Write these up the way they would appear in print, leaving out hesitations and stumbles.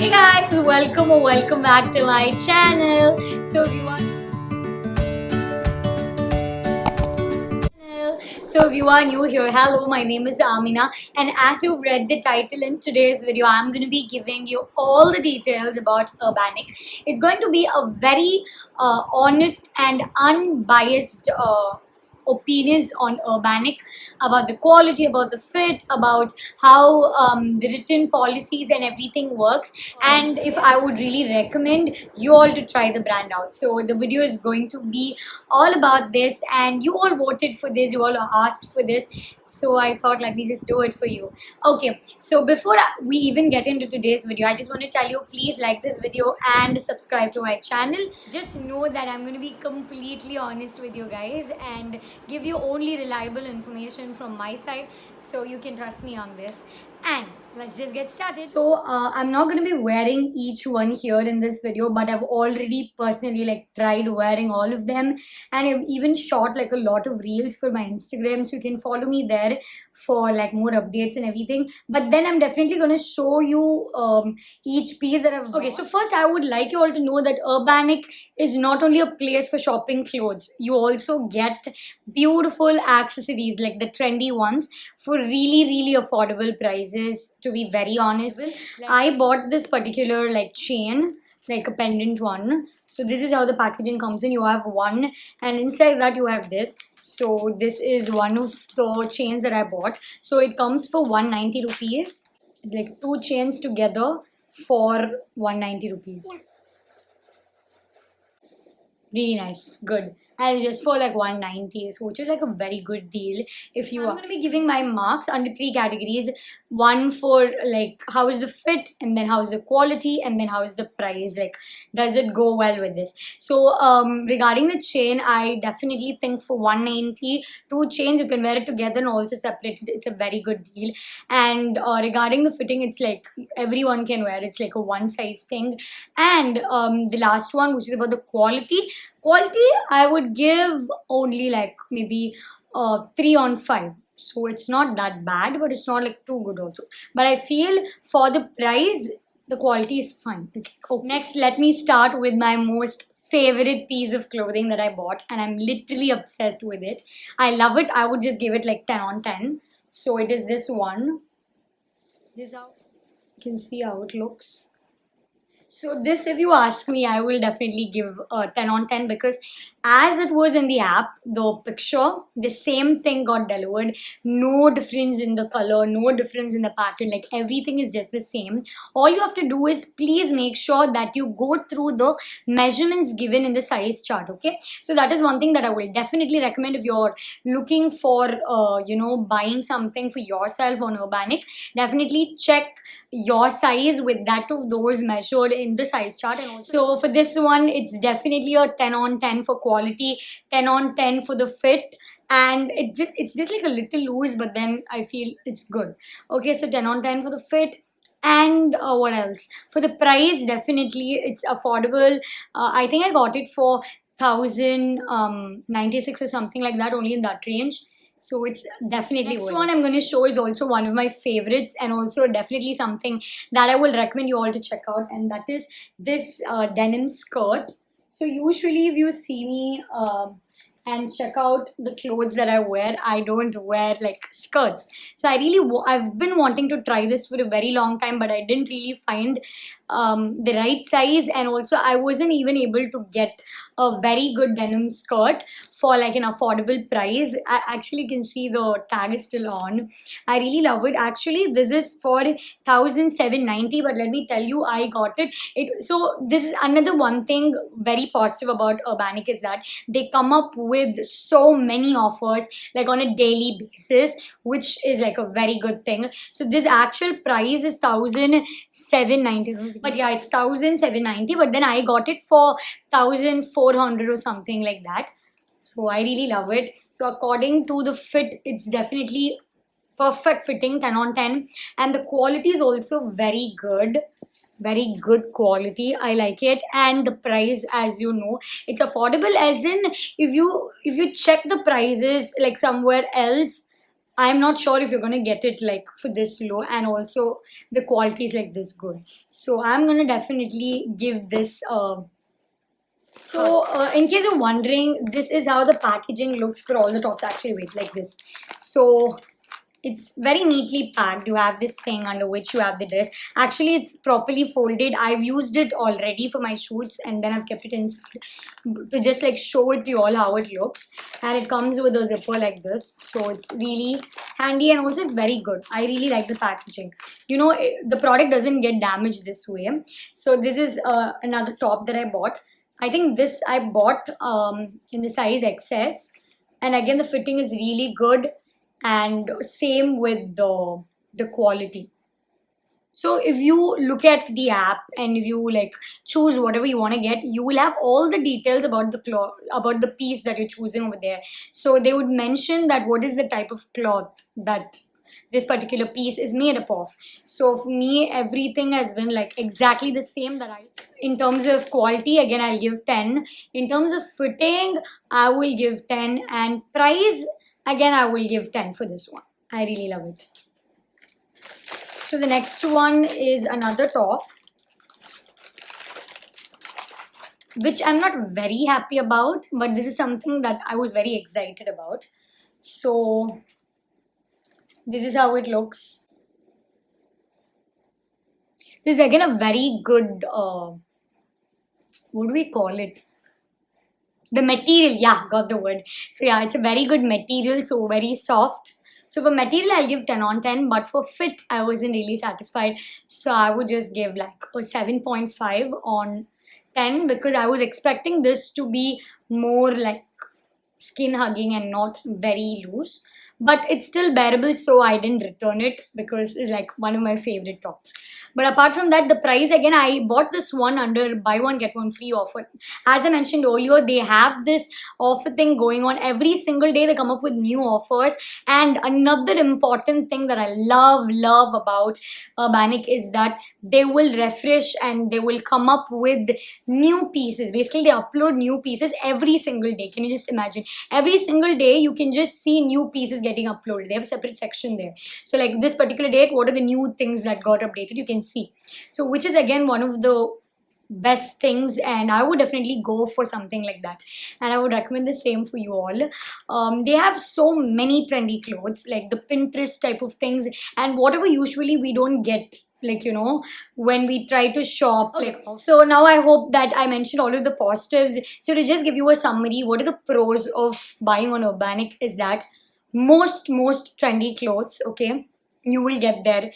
Hey guys, welcome or welcome back to my channel. So if you are new here, hello, my name is Amina, and as you've read the title in today's video, I'm going to be giving you all the details about Urbanic. It's going to be a very honest and unbiased opinions on Urbanic, about the quality, about the fit, about how the written policies and everything works, and if I would really recommend you all to try the brand out. So the video is going to be all about this, and you all voted for this, you all asked for this, so I thought let me just do it for you. Okay, so before we even get into today's video, I just want to tell you, please like this video and subscribe to my channel. Just know that I'm going to be completely honest with you guys and give you only reliable information from my side, so you can trust me on this. And let's just get started. So I'm not going to be wearing each one here in this video, but I've already personally tried wearing all of them, and I've even shot a lot of reels for my Instagram, so you can follow me there for more updates and everything. But then I'm definitely going to show you each piece that I've okay. So first I would like you all to know that Urbanic is not only a place for shopping clothes, you also get beautiful accessories like the trendy ones for really affordable prices, to be very honest. I bought this particular chain, like a pendant one. So this is how the packaging comes in. You have one, and inside that you have this. So this is one of the chains that I bought. So it comes for 190 rupees. Like two chains together for 190 rupees. Really nice, good. And just for 190, so which is a very good deal. If you I'm going to be giving my marks under three categories. One for how is the fit, and then how is the quality, and then how is the price, does it go well with this. So regarding the chain, I definitely think for 190, two chains you can wear it together and also separate it. It's a very good deal. And regarding the fitting, it's everyone can wear it. It's a one size thing. And the last one, which is about the quality, I would give only maybe 3 on 5. So it's not that bad, but it's not too good also. But I feel for the price, the quality is fine. It's okay. Next, let me start with my most favorite piece of clothing that I bought, and I'm literally obsessed with it. I love it. I would just give it 10 on 10. So it is this one. This how you can see how it looks. So this, if you ask me, I will definitely give 10 on 10, because as it was in the app, the picture, the same thing got delivered. No difference in the color, no difference in the pattern. Everything is just the same. All you have to do is please make sure that you go through the measurements given in the size chart, okay? So that is one thing that I will definitely recommend if you're looking for, buying something for yourself on Urbanic. Definitely check your size with that of those measured in the size chart. And also, so for this one, it's definitely a 10 on 10 for quality, 10 on 10 for the fit, and it's just a little loose, but then I feel it's good. Okay, so 10 on 10 for the fit. And what else? For the price, definitely it's affordable. I think I got it for 1096 or something like that, only in that range. So it's definitely next one I'm going to show is also one of my favorites, and also definitely something that I will recommend you all to check out, and that is this denim skirt. So usually if you see me and check out the clothes that I wear, I don't wear skirts. So I've been wanting to try this for a very long time, but I didn't really find the right size, and also I wasn't even able to get a very good denim skirt for an affordable price. I actually can see the tag is still on. I really love it. Actually, this is for 1790, but let me tell you, I got it. So this is another one thing very positive about Urbanic, is that they come up with so many offers on a daily basis, which is a very good thing. So this actual price is 1790, but yeah, it's 1790, but then I got it for 1400 or something like that. So I really love it. So according to the fit, it's definitely perfect fitting, 10 on 10, and the quality is also very good quality. I like it. And the price, as you know, it's affordable, as in if you check the prices somewhere else, I'm not sure if you're gonna get it like for this low, and also the quality is like this good. So I'm gonna definitely give this. In case you're wondering, this is how the packaging looks for all the tops. Actually, wait, like this. So it's very neatly packed. You have this thing under which you have the dress. Actually, it's properly folded. I've used it already for my shoots, and then I've kept it inside to just like show it to you all how it looks. And it comes with a zipper like this, so it's really handy, and also it's very good. I really like the packaging. You know, the product doesn't get damaged this way. So this is another top that I bought. I think this I bought in the size XS, and again the fitting is really good, and same with the quality. So if you look at the app and if you like choose whatever you want to get, you will have all the details about the cloth, about the piece that you're choosing over there. So they would mention that what is the type of cloth that this particular piece is made up of. So for me, everything has been like exactly the same that I. In terms of quality, again I'll give 10. In terms of fitting, I will give 10, and price, again I will give 10 for this one. I really love it. So the next one is another top, which I'm not very happy about, but this is something that I was very excited about. So this is how it looks. This is again a very good, what do we call it? The material, yeah, got the word. So yeah, it's a very good material, so very soft. So for material, I'll give 10 on 10, but for fit, I wasn't really satisfied. So I would just give like a 7.5 on 10, because I was expecting this to be more like skin hugging and not very loose. But it's still bearable, so I didn't return it because it's like one of my favorite tops. But apart from that, the price, again, I bought this one under buy one get one free offer. As I mentioned earlier, they have this offer thing going on every single day. They come up with new offers. And another important thing that I love about Urbanic is that they will refresh and they will come up with new pieces. Basically, they upload new pieces every single day. Can you just imagine? Every single day, you can just see new pieces getting uploaded. They have a separate section there. So like this particular date, what are the new things that got updated? You can see. So which is again one of the best things, and I would definitely go for something like that, and I would recommend the same for you all. They have so many trendy clothes, like the Pinterest type of things, and whatever usually we don't get, like, you know, when we try to shop. Like, so now I hope that I mentioned all of the positives. So to just give you a summary, what are the pros of buying on Urbanic is that most trendy clothes, okay, you will get there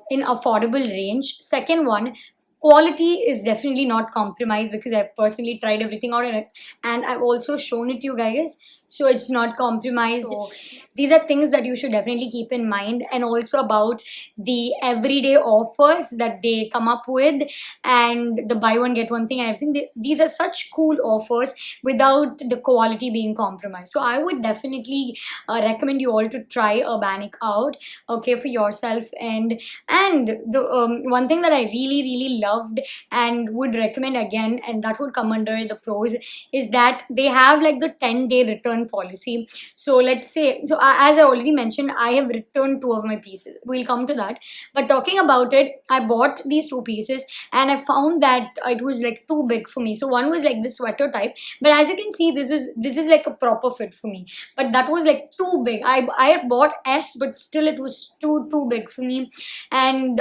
in affordable range. Second one, quality is definitely not compromised, because I've personally tried everything out in it, and I've also shown it to you guys, so it's not compromised. So these are things that you should definitely keep in mind. And also about the everyday offers that they come up with, and the buy one get one thing and everything. These are such cool offers without the quality being compromised. So I would definitely recommend you all to try Urbanic out, okay, for yourself. And the one thing that I really loved and would recommend again, and that would come under the pros, is that they have like the 10-day return policy. So let's say, so as I already mentioned, I have returned 2 of my pieces. We'll come to that. But talking about it, I bought these 2 pieces and I found that it was like too big for me. So one was like the sweater type, but as you can see, this is like a proper fit for me. But that was like too big. I bought S, but still it was too big for me. And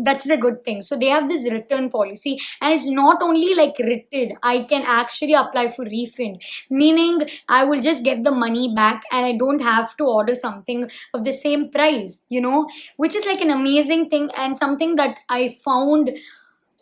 that's the good thing. So they have this return policy, and it's not only like written, I can actually apply for refund, meaning I will just get the money back and I don't have to order something of the same price, you know, which is like an amazing thing and something that I found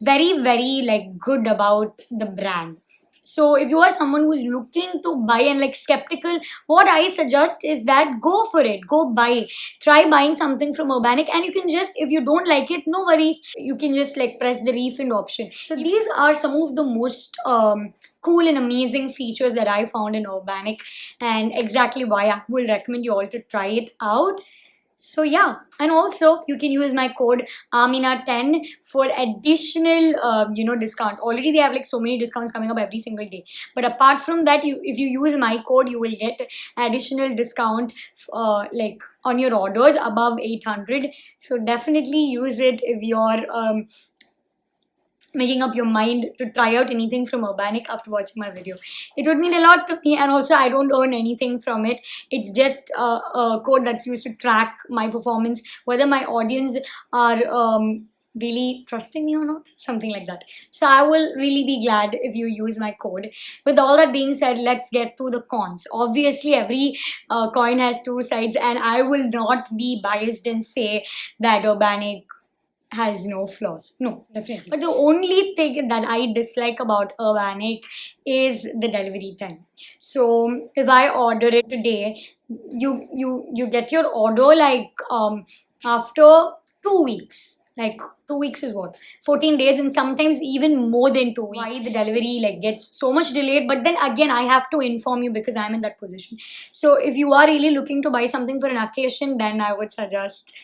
very like good about the brand. So if you are someone who is looking to buy and like skeptical, what I suggest is that go for it. Go buy. Try buying something from Urbanic, and you can just, if you don't like it, no worries. You can just like press the refund option. So these are some of the most cool and amazing features that I found in Urbanic, and exactly why I will recommend you all to try it out. So yeah, and also you can use my code Amina10 for additional discount. Already they have like so many discounts coming up every single day. But apart from that, if you use my code, you will get additional discount like on your orders above 800. So definitely use it if you're making up your mind to try out anything from Urbanic after watching my video. It would mean a lot to me, and also I don't earn anything from it. It's just a code that's used to track my performance, whether my audience are really trusting me or not, something like that. So I will really be glad if you use my code. With all that being said, let's get to the cons. Obviously, every coin has two sides, and I will not be biased and say that Urbanic has no flaws. No, definitely. But the only thing that I dislike about Urbanic is the delivery time. So if I order it today, you get your order like after 2 weeks. Like 2 weeks is what? 14 days, and sometimes even more than 2 weeks. Why the delivery like gets so much delayed? But then again, I have to inform you because I'm in that position. So if you are really looking to buy something for an occasion, then I would suggest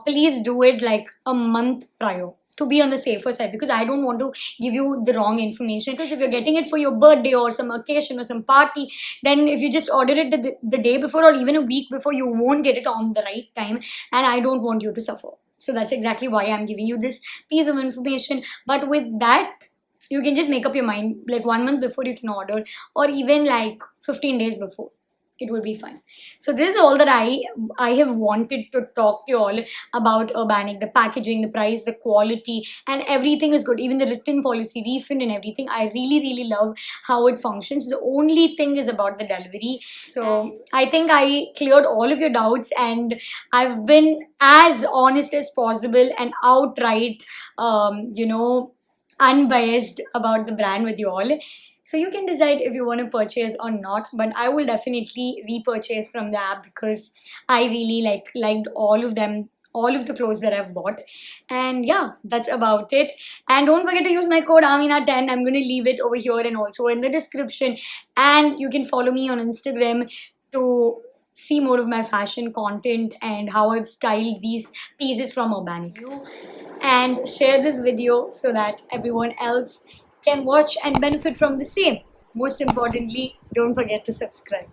please do it like a month prior to be on the safer side, because I don't want to give you the wrong information. Because if you're getting it for your birthday or some occasion or some party, then if you just order it the day before or even a week before, you won't get it on the right time, and I don't want you to suffer. So that's exactly why I'm giving you this piece of information. But with that, you can just make up your mind like 1 month before you can order, or even like 15 days before. It will be fine. So this is all that I have wanted to talk to you all about Urbanic. The packaging, the price, the quality, and everything is good. Even the written policy, refund, and everything. I really love how it functions. The only thing is about the delivery. So I think I cleared all of your doubts, and I've been as honest as possible and outright, unbiased about the brand with you all. So you can decide if you want to purchase or not, but I will definitely repurchase from the app because I really liked all of them, all of the clothes that I've bought. And yeah, that's about it. And don't forget to use my code Amina10. I'm going to leave it over here and also in the description. And you can follow me on Instagram to see more of my fashion content and how I've styled these pieces from Urbanic. And share this video so that everyone else can watch and benefit from the same. Most importantly, don't forget to subscribe.